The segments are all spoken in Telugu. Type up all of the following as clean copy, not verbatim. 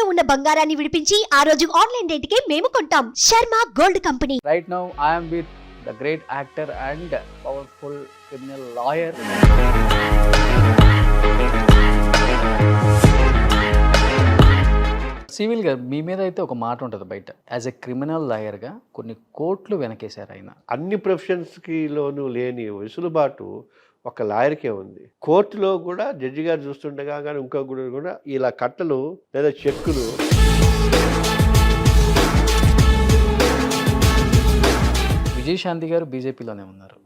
ఇంట్లో ఉన్న బంగారాన్ని విడిపించి ఆ రోజు ఆన్లైన్ రేటుకే మేము కొంటాం. Sharma gold company. Right now, I am with the great actor and powerful criminal lawyer. Civil గా మీ మీద అయితే ఒక మాట ఉంటుంది బయట, యాజ్ ఎ క్రిమినల్ లాయర్గా కొన్ని కోట్లు వెనకేశారు ఆయన. అన్ని ప్రొఫెషన్స్కి లోనూ లేని వెసులుబాటు ఒక లాయర్కే ఉంది. కోర్టులో కూడా జడ్జి గారు చూస్తుండగా కానీ ఇంకో కూడా ఇలా కట్టలు లేదా చెక్కులు విజయశాంతి గారు బీజేపీలోనే ఉన్నారు.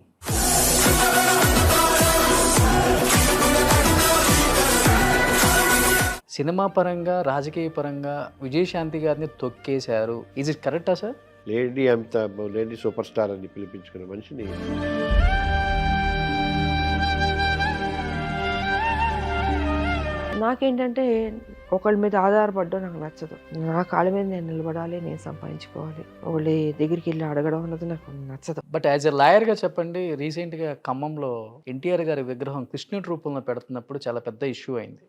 సినిమా పరంగా రాజకీయ పరంగా విజయశాంతి గారిని తొక్కేశారు. ఈజ్ ఇట్ కరెక్టా సార్? లేడీ సూపర్ స్టార్ అని పిలిపించుకునే మనిషిని నాకేంటంటే ఒకళ్ళ మీద ఆధారపడడం నాకు నచ్చదు. నా కాళ్ళ మీద నేను నిలబడాలి, నేను సంపాదించుకోవాలి. వాళ్ళ దగ్గరికి వెళ్ళి అడగడం అన్నది నాకు నచ్చదు. బట్ యాజ్ ఎ లాయర్గా చెప్పండి, రీసెంట్గా ఖమ్మంలో ఎన్టీఆర్ గారి విగ్రహం కృష్ణుడి రూపంలో పెడుతున్నప్పుడు చాలా పెద్ద ఇష్యూ అయింది.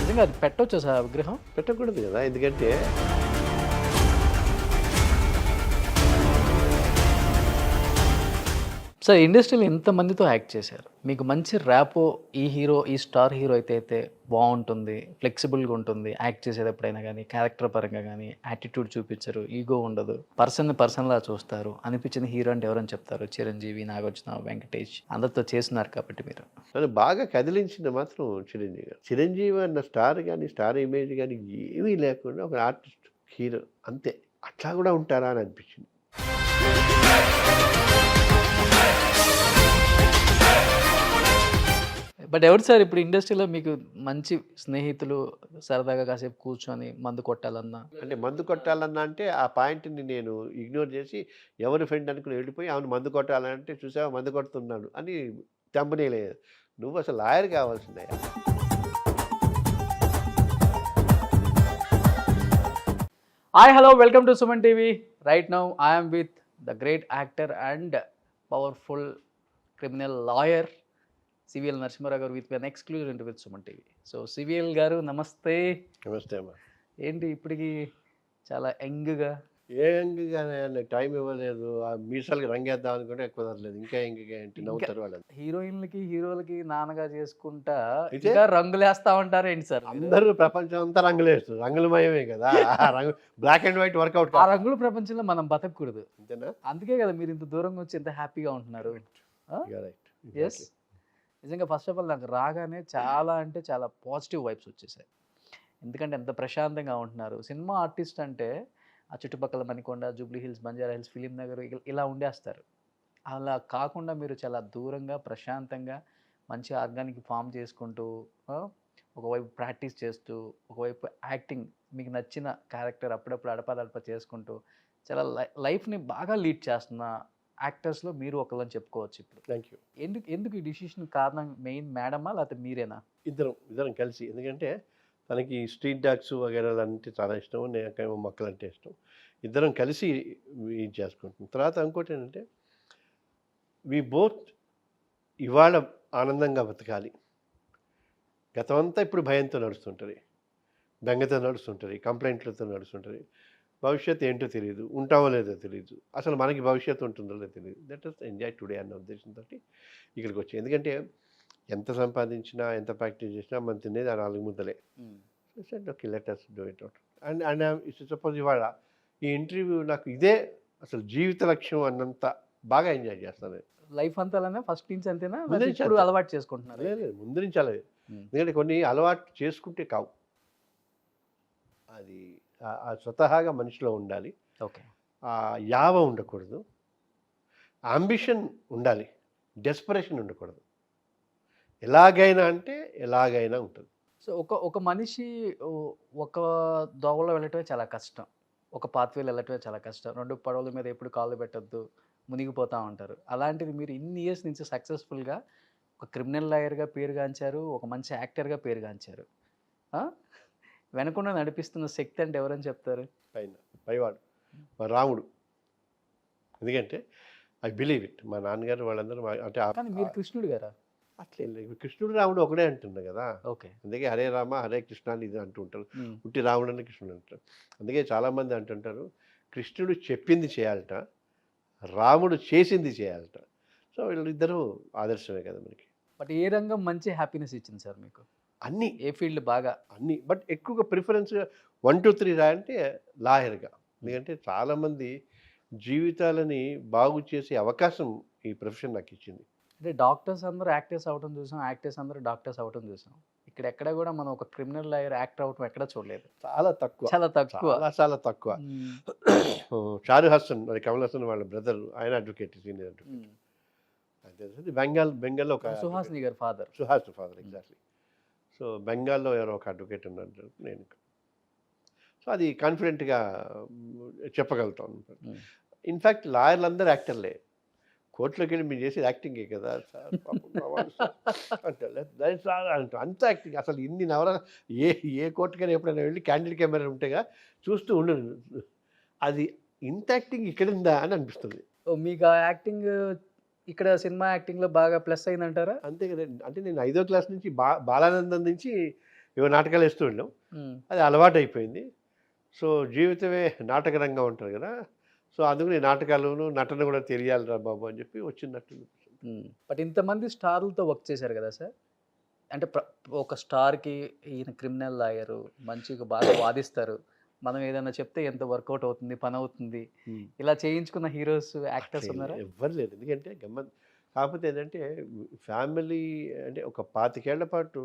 నిజంగా అది పెట్టొచ్చా సార్? ఆ విగ్రహం పెట్టకూడదు కదా, ఎందుకంటే సార్ ఇండస్ట్రీలో ఎంతమందితో యాక్ట్ చేశారు, మీకు మంచి ర్యాపో ఈ హీరో ఈ స్టార్ హీరో అయితే బాగుంటుంది, ఫ్లెక్సిబుల్గా ఉంటుంది, యాక్ట్ చేసేది ఎప్పుడైనా కానీ క్యారెక్టర్ పరంగా కానీ యాటిట్యూడ్ చూపించరు, ఈగో ఉండదు, పర్సన్లా చూస్తారు అనిపించిన హీరో అంటే ఎవరని చెప్తారు? చిరంజీవి, నాగార్జున, వెంకటేష్ అందరితో చేస్తున్నారు కాబట్టి మీరు. నన్ను బాగా కదిలించింది మాత్రం చిరంజీవి గారు. చిరంజీవి అన్న స్టార్ కానీ స్టార్ ఇమేజ్ కానీ ఏమీ లేకుండా ఒక ఆర్టిస్ట్ హీరో అంతే. అట్లా కూడా ఉంటారా అని అనిపించింది. బట్ ఎవరు సార్ ఇప్పుడు ఇండస్ట్రీలో మీకు మంచి స్నేహితులు, సరదాగా కాసేపు కూర్చొని మందు కొట్టాలన్నా? అంటే మందు కొట్టాలన్నా అంటే ఆ పాయింట్ని నేను ఇగ్నోర్ చేసి ఎవరి ఫ్రెండ్ అనుకుని వెళ్ళిపోయి అవును మందు కొట్టాలంటే చూసావా మందు కొడుతున్నాడు అని తెంపనేలేదు. నువ్వు అసలు లాయర్ కావాల్సిందే. Hi hello, welcome to Suman TV. Right now I'm with the great actor and powerful criminal lawyer CVL Narasimha Rao garu with an exclusive interview with Suman TV. So CVL garu namaste. నమస్తే అమ్మా. ఏంటి ఇప్పటికి చాలా యంగ్గా? ఏ యంగ్గానే టైం ఇవ్వలేదు. ఆ మీసాలకి రంగేద్దాం అనుకుంటే ఎక్కువ కుదరలేదు. ఇంకా యంగ్గా ఏంటి నవ్వుతారు వాళ్ళు. హీరోయిన్లకి హీరోలకి నాన్నగా చేసుకుంటా ఇంకా రంగులేస్తా ఉంటారు ఏంటి సార్? అందరూ ప్రపంచం అంతా రంగులేస్తారు, రంగులమయమే కదా. రంగు బ్లాక్ అండ్ వైట్ వర్కౌట్. ఆ రంగుల ప్రపంచంలో మనం బతకూడదు అంతేనా? అందుకే కదా మీరు ఇంత దూరంగా వచ్చి ఎంత హ్యాపీగా ఉంటున్నారు. ఎస్, నిజంగా ఫస్ట్ ఆఫ్ ఆల్ నాకు రాగానే చాలా అంటే చాలా పాజిటివ్ వైబ్స్ వచ్చేసాయి. ఎందుకంటే ఎంత ప్రశాంతంగా ఉంటున్నారు. సినిమా ఆర్టిస్ట్ అంటే ఆ చుట్టుపక్కల Manikonda, Jubilee hills, Banjara hills, film Nagar ఇలా ఉండేస్తారు. అలా కాకుండా మీరు చాలా దూరంగా ప్రశాంతంగా మంచి ఆర్గానిక్ ఫామ్ చేసుకుంటూ, ఒకవైపు ప్రాక్టీస్ చేస్తూ, ఒకవైపు యాక్టింగ్ మీకు నచ్చిన క్యారెక్టర్ అప్పుడప్పుడు అడపదడప చేసుకుంటూ చాలా లైఫ్ని బాగా లీడ్ చేస్తున్న యాక్టర్స్లో మీరు ఒకళ్ళని చెప్పుకోవచ్చు ఇప్పుడు. Thank you. ఎందుకు ఈ డిసిషన్ కారణం మెయిన్ మేడమా లేకపోతే మీరేనా? ఇద్దరం కలిసి. ఎందుకంటే తనకి స్ట్రీట్ డాగ్స్ వగేరాలు అంటే చాలా ఇష్టం, నాకేమో మొక్కలు అంటే ఇష్టం. ఇద్దరం కలిసి ఇది చేసుకుంటాం. తర్వాత ఇంకోటి ఏంటంటే వి బోత్ ఇవాళ ఆనందంగా బతకాలి. గతం అంతా ఇప్పుడు భయంతో నడుస్తుంటుంది, బెంగతో నడుస్తుంటుంది, కంప్లైంట్లతో నడుస్తుంటుంది. భవిష్యత్తు ఏంటో తెలియదు, ఉంటామో లేదో తెలియదు, అసలు మనకి భవిష్యత్తు ఉంటుందో లేదో తెలియదు. దట్ ఈస్ ఎంజాయ్ టుడే అన్న ఉద్దేశంతో ఇక్కడికి వచ్చాయి. ఎందుకంటే ఎంత సంపాదించినా ఎంత ప్రాక్టీస్ చేసినా మనం తినేది ఆ 4 ముద్దలే. Okay, let us do it out. And suppose ఇవాళ ఈ ఇంటర్వ్యూ నాకు ఇదే అసలు జీవిత లక్ష్యం అన్నంత బాగా ఎంజాయ్ చేస్తాను. లైఫ్ అంతా అలానే ఫస్ట్ నుంచి అంతేనా? ముందు నుంచి ఇప్పుడు అలవాటు చేసుకుంటున్నారు? లేదు, ముందు నుంచి అలాగే. ఎందుకంటే కొన్ని అలవాటు చేసుకుంటే కావు, అది స్వతహాగా మనిషిలో ఉండాలి. ఓకే, యావ ఉండకూడదు, అంబిషన్ ఉండాలి, డెస్పరేషన్ ఉండకూడదు. ఎలాగైనా అంటే ఎలాగైనా ఉంటుంది. సో ఒక మనిషి ఒక దోవలో వెళ్ళటమే చాలా కష్టం, ఒక పాత్వేలు వెళ్ళటమే చాలా కష్టం. 2 పడవల మీద ఎప్పుడు కాళ్ళు పెట్టద్దు, మునిగిపోతూ ఉంటారు. అలాంటిది మీరు ఇన్ని ఇయర్స్ నుంచి సక్సెస్ఫుల్గా ఒక క్రిమినల్ లాయర్గా పేరుగాంచారు, ఒక మంచి యాక్టర్గా పేరుగాంచారు. వెనకుండా నడిపిస్తున్న శక్తి అంటే ఎవరని చెప్తారు? పైవాడు మా రాముడు. ఎందుకంటే ఐ బిలీవ్ ఇట్. మా నాన్నగారు వాళ్ళందరూ అంటే కానీ మీరు కృష్ణుడు గారా? అట్లే లేదు. కృష్ణుడు రాముడు ఒకడే అంటున్నా కదా. ఓకే. అందుకే హరే రామ హరే కృష్ణ అని ఇది అంటూ ఉంటారు. ఉట్టి రాముడు అని కృష్ణుడు అంటారు. అందుకే చాలామంది అంటుంటారు కృష్ణుడు చెప్పింది చేయాలట, రాముడు చేసింది చేయాలట. సో వీళ్ళిద్దరూ ఆదర్శమే కదా మనకి. బట్ ఏ రంగం మంచి హ్యాపీనెస్ ఇచ్చింది సార్ మీకు? అన్నీ ఏ ఫీల్డ్ బాగా? అన్నీ. బట్ ఎక్కువగా ప్రిఫరెన్స్ 1, 2, 3 రా అంటే లాయర్గా. ఎందుకంటే చాలామంది జీవితాలని బాగు చేసే అవకాశం ఈ ప్రొఫెషన్ నాకు ఇచ్చింది. అంటే డాక్టర్స్ అందరూ యాక్టర్స్ అవటం చూసాం, యాక్టర్స్ అందరూ డాక్టర్స్ అవటం చూసాం. ఇక్కడ ఎక్కడ కూడా మనం ఒక క్రిమినల్ లాయర్ యాక్టర్ అవటం ఎక్కడ చూడలేదు. చాలా తక్కువ, చాలా తక్కువ. చాలా చాలా తక్కువ. షారు హాసన్, మరి కమల్ హాసన్ వాళ్ళ బ్రదర్, ఆయన అడ్వకేట్, సీనియర్ అడ్వకేట్. బెంగాల్లో ఒక సుహాసిని గారి father. Suhas father, exactly. So బెంగాల్లో ఎవరో ఒక అడ్వకేట్ ఉన్నారు, నేను. సో అది కాన్ఫిడెంట్గా చెప్పగలుగుతాను. ఇన్ఫ్యాక్ట్ లాయర్లు అందరూ యాక్టర్లే. కోర్టులోకి వెళ్ళి మీరు చేసేది యాక్టింగే కదా సార్, అంటే అంత యాక్టింగ్. అసలు ఇన్ని నవల ఏ కోర్టుకైనా ఎప్పుడైనా వెళ్ళి క్యాండిడ్ కెమెరా ఉంటేగా చూస్తూ ఉండను. అది ఇంత యాక్టింగ్ ఇక్కడ ఉందా అని అనిపిస్తుంది. మీకు ఆ యాక్టింగ్ ఇక్కడ సినిమా యాక్టింగ్లో బాగా ప్లస్ అయిందంటారా? అంతే కదా. అంటే నేను 5వ క్లాస్ నుంచి బాలానందం నుంచి ఏవో నాటకాలు వేస్తూ వెళ్ళాం. అది అలవాటు అయిపోయింది. సో జీవితమే నాటక రంగం ఉంటుంది కదా. సో అందుకని నాటకాలను నటన కూడా తెలియాలిరా బాబు అని చెప్పి వచ్చినట్టు. బట్ ఇంతమంది స్టార్లతో వర్క్ చేశారు కదా సార్. అంటే ఒక స్టార్కి ఈయన క్రిమినల్ లాయరు, మంచిగా బాగా వాదిస్తారు, మనం ఏదైనా చెప్తే ఎంత వర్కౌట్ అవుతుంది, పని అవుతుంది, ఇలా చేయించుకున్న హీరోస్ యాక్టర్స్ ఉన్నారా? ఎవ్వరు లేదు. ఎందుకంటే కాకపోతే ఏంటంటే ఫ్యామిలీ అంటే ఒక 25 ఏళ్ల పాటు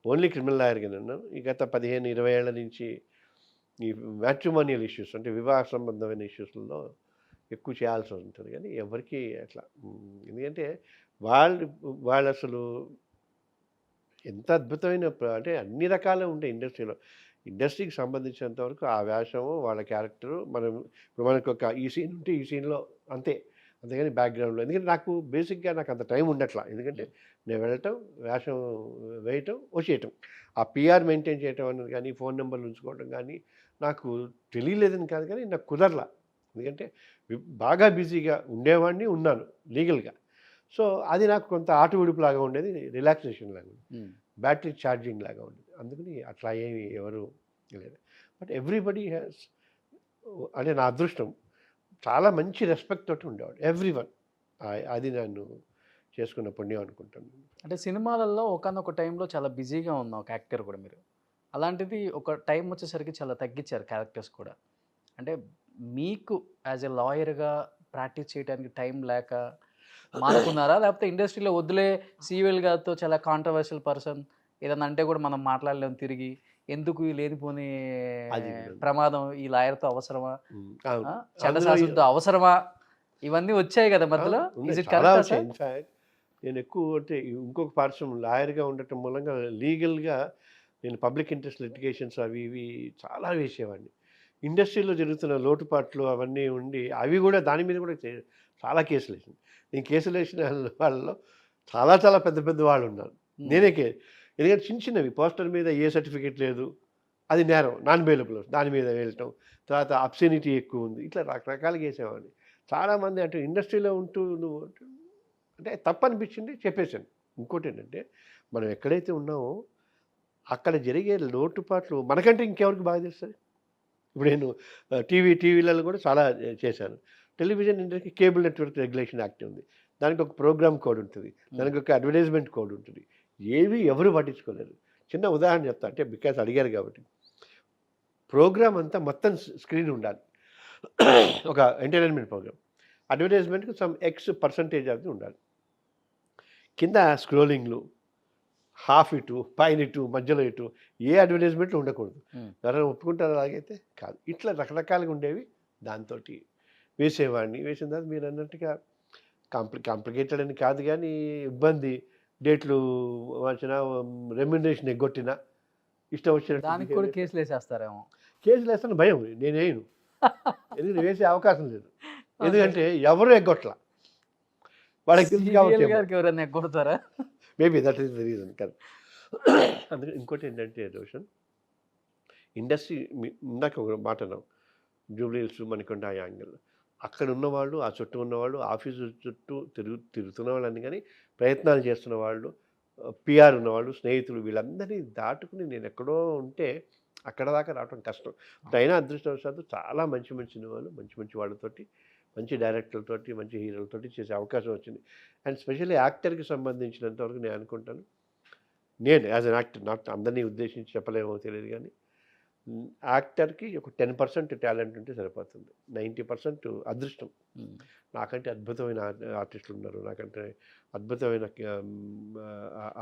ఓన్లీ క్రిమినల్ లాయర్గా ఉన్నాను. ఈ గత 15-20 ఏళ్ల నుంచి ఈ మ్యాట్రిమోనియల్ ఇష్యూస్ అంటే వివాహ సంబంధమైన ఇష్యూస్లో ఎక్కువ చేయాల్సి ఉంటుంది. కానీ ఎవరికి అట్లా, ఎందుకంటే వాళ్ళు అసలు ఎంత అద్భుతమైన అంటే అన్ని రకాలు ఉంటాయి ఇండస్ట్రీకి సంబంధించినంత వరకు. ఆ వేషము, వాళ్ళ క్యారెక్టరు, ఇప్పుడు మనకు ఒక ఈ సీన్ ఉంటే ఈ సీన్లో అంతే, అంతేగాని బ్యాక్గ్రౌండ్లో. ఎందుకంటే నాకు బేసిక్గా నాకు అంత టైం ఉండట్లా. ఎందుకంటే నేను వెళ్ళటం, వేషం వేయటం, వచ్చేయటం, ఆ పిఆర్ మెయింటైన్ చేయటం అనేది కానీ, ఫోన్ నెంబర్లు ఉంచుకోవడం కానీ నాకు తెలియలేదని కాదు, కానీ నాకు కుదరలా. ఎందుకంటే బాగా బిజీగా ఉండేవాడిని, ఉన్నాను లీగల్గా. సో అది నాకు కొంత ఆట విడుపు లాగా ఉండేది, రిలాక్సేషన్ లాగా ఉండేది, బ్యాటరీ ఛార్జింగ్ లాగా ఉండేది. అందుకని అట్లా ఏమి ఎవరు లేదు. బట్ ఎవ్రీబడి హ్యాస్, అంటే నా అదృష్టం, చాలా మంచి రెస్పెక్ట్ తోటి ఉండేవాడు ఎవ్రీవన్. అది నన్ను చేసుకున్న పుణ్యం అనుకుంటాను. అంటే సినిమాలలో ఒకనొక టైంలో చాలా బిజీగా ఉన్న ఒక యాక్టర్ కూడా మీరు, అలాంటిది ఒక టైం వచ్చేసరికి చాలా తగ్గించారు క్యారెక్టర్స్ కూడా. అంటే మీకు యాజ్ ఎ లాయర్గా ప్రాక్టీస్ చేయడానికి టైం లేక మానుకున్నారా, లేకపోతే ఇండస్ట్రీలో వద్దులే సివిల్ గారితో చాలా కాంట్రవర్షియల్ పర్సన్, ఏదన్నా అంటే కూడా మనం మాట్లాడలేము తిరిగి, ఎందుకు ఈ లేనిపోని ప్రమాదం, ఈ లాయర్తో అవసరమా, చండశాసనతో అవసరమా, ఇవన్నీ వచ్చాయి కదా మధ్యలో. ఇన్ఫ్యాక్ట్ నేను ఎక్కువ అంటే ఇంకొక పార్శ్వం లాయర్గా ఉండటం మూలంగా లీగల్గా నేను పబ్లిక్ ఇంట్రెస్ట్ లిటిగేషన్స్ అవి ఇవి చాలా వేసేవాడిని. ఇండస్ట్రీలో జరుగుతున్న లోటుపాట్లు అవన్నీ ఉండి అవి కూడా దాని మీద కూడా చాలా కేసులు వేసింది. నేను కేసులు వేసిన వాళ్ళలో చాలా చాలా పెద్ద పెద్ద వాళ్ళు ఉన్నారు. నేనే ఎందుకంటే చిన్నవి పోస్టర్ మీద ఏ సర్టిఫికేట్ లేదు, అది నేరం, నాన్ బెయిలబుల్, దాని మీద వెళ్ళటం, తర్వాత అబ్సెనిటీ ఎక్కువ ఉంది, ఇట్లా రకరకాలుగా వేసేవాడిని. చాలామంది అంటే ఇండస్ట్రీలో ఉంటూ నువ్వు అంటే తప్పనిపించింది చెప్పేశాను. ఇంకోటి ఏంటంటే మనం ఎక్కడైతే ఉన్నామో అక్కడ జరిగే లోటుపాట్లు మనకంటే ఇంకెవరికి బాగా తెలుస్తుంది. ఇప్పుడు నేను టీవీలలో కూడా చాలా చేశాను. టెలివిజన్ ఇండస్ట్రీకి కేబుల్ నెట్వర్క్ రెగ్యులేషన్ యాక్ట్ ఉంది, దానికి ఒక ప్రోగ్రామ్ కోడ్ ఉంటుంది, దానికి ఒక అడ్వర్టైజ్మెంట్ కోడ్ ఉంటుంది. ఏవి ఎవరు పట్టించుకోలేరు. చిన్న ఉదాహరణ చెప్తా, అంటే బికాస్ అడిగారు కాబట్టి. ప్రోగ్రామ్ అంతా మొత్తం స్క్రీన్ ఉండాలి, ఒక ఎంటర్టైన్మెంట్ ప్రోగ్రామ్. అడ్వర్టైజ్మెంట్కి సమ్ X% అది ఉండాలి. కింద స్క్రోలింగ్లు, హాఫ్ ఇటు, పైన ఇటు, మధ్యలో ఇటు, ఏ అడ్వర్టైజ్మెంట్లు ఉండకూడదు. ఎవరైనా ఒప్పుకుంటారు అలాగైతే కాదు. ఇట్లా రకరకాలుగా ఉండేవి. దాంతో వేసేవాడిని. వేసిన తర్వాత మీరు అన్నట్టుగా కాంప్లికేటెడ్ అని కాదు, కానీ ఇబ్బంది, డేట్లు వచ్చినా, రెమ్యునరేషన్ ఎగ్గొట్టినా, ఇష్టం వచ్చినట్టు దానికి కూడా కేసులు వేసేస్తారేమో. కేసులు వేస్తాను భయం, నేనేను. ఎందుకంటే వేసే అవకాశం లేదు, ఎందుకంటే ఎవరు ఎగ్గొట్లా, వాళ్ళకి తెలుసు కాబట్టి. ఎవరైనా ఎగ్గొడతారా? Maybe that is the reason కదా. అందుకని ఇంకోటి ఏంటంటే రోషన్, ఇండస్ట్రీ ఇందాక ఒక మాట అన్నాం, జూబ్లీహిల్స్, మణికొండ, ఆ యాంగిల్, అక్కడ ఉన్నవాళ్ళు, ఆ చుట్టూ ఉన్నవాళ్ళు, ఆఫీసు చుట్టూ తిరుగుతున్న వాళ్ళని కానీ ప్రయత్నాలు చేస్తున్న వాళ్ళు, పిఆర్ ఉన్నవాళ్ళు, స్నేహితులు వీళ్ళందరినీ దాటుకుని నేను ఎక్కడో ఉంటే అక్కడ దాకా రావడం కష్టం. అయినా అదృష్టవశాత్తు చాలా మంచి మంచి సినిమాలు మంచి మంచి వాళ్ళతోటి, మంచి డైరెక్టర్లతోటి, మంచి హీరోలతోటి చేసే అవకాశం వచ్చింది. అండ్ స్పెషల్లీ యాక్టర్కి సంబంధించినంతవరకు నేను అనుకుంటాను, నేను యాజ్ అన్ యాక్టర్, నాట్ అందరినీ ఉద్దేశించి చెప్పలేమో తెలియదు కానీ, యాక్టర్కి ఒక 10% టాలెంట్ ఉంటే సరిపోతుంది, 90% అదృష్టం. నాకంటే అద్భుతమైన ఆర్టిస్టులు ఉన్నారు, నాకంటే అద్భుతమైన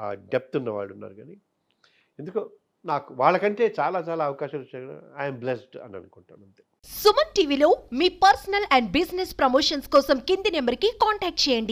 ఆ డెప్త్ ఉన్నవాళ్ళు ఉన్నారు, కానీ ఎందుకో నాకు వాళ్ళకంటే చాలా చాలా అవకాశాలు వచ్చాయి. ఐఎమ్ బ్లెస్డ్ అని అనుకుంటాను అంతే. సుమన్ టీవీలో మీ పర్సనల్ అండ్ బిజినెస్ ప్రమోషన్స్ కోసం కింది నెంబర్కి కాంటాక్ట్ చేయండి.